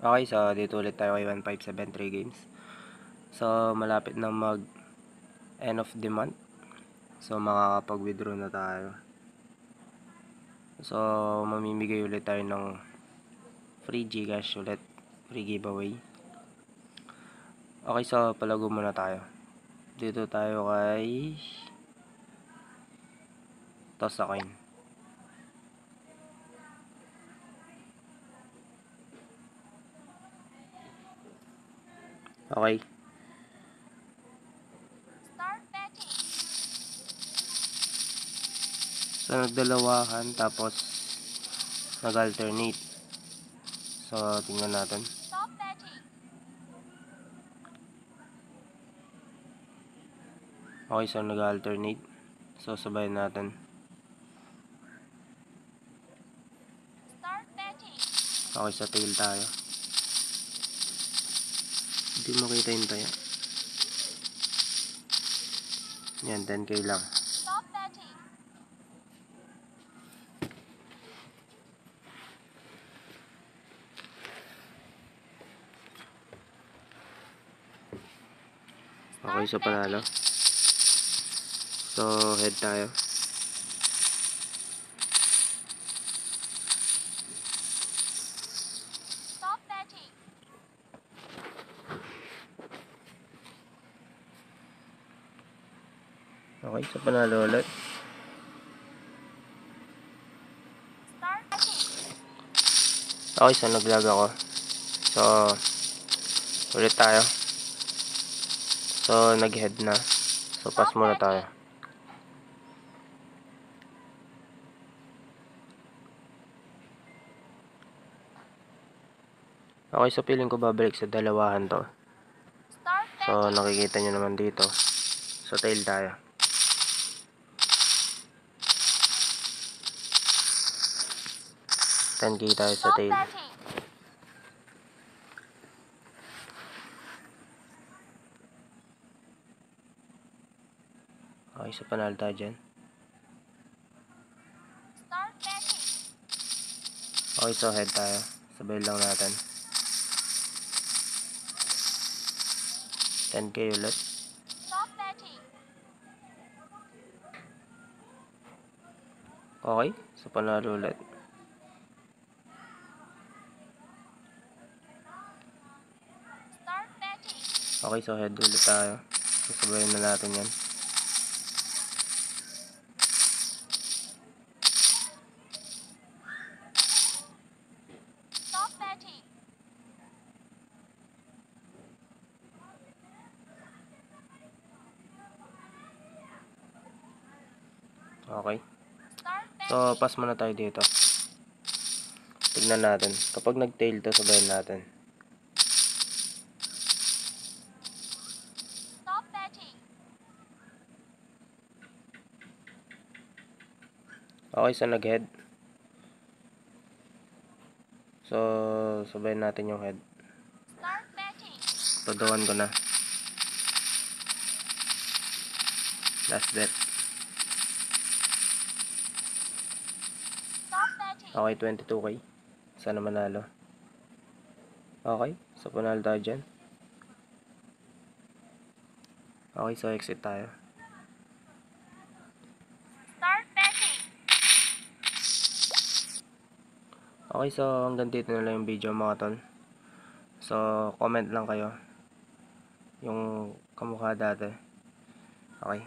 Okay, so dito ulit tayo kay 1573 Games. So malapit na mag end of the month. So makakapag-withdraw na tayo. So mamimigay ulit tayo ng free Gcash ulit, free giveaway. Okay, so palago muna tayo. Dito tayo kay Toss a Coin. Okay. So nagdalawahan tapos nag-alternate. So tingnan natin. Okay, so nag-alternate. So sabayin natin. Okay, sa tail tayo. Hindi mo kita yung tayo. Yan, 10k lang. Okay, so panalo. So head tayo. Okay, so panalo ulit. Okay, so naglag ako. So ulit tayo. So nag-head na. So pass muna tayo. Okay, so feeling ko babalik sa dalawahan to. So nakikita nyo naman dito. So tail tayo. $10k tayo sa tail. Okay, so panalo tayo dyan. Okay, so head tayo. Sabay lang natin. 10k ulit. Okay, so panalo ulit. Okay, so head ulit tayo. Sasabayin na natin yan. Okay. So, pass muna tayo dito. Tignan natin. Kapag nag-tail to, sabayin natin. Okay, so nag-head. So, sabayin natin yung head. Tuduan ko na. Last bet. Okay, 22k. Sana manalo. Okay, so panalo tayo dyan. Okay, so exit tayo. Okay, so hanggang dito na lang yung video mga tol. So, comment lang kayo yung kamukha dati. Okay.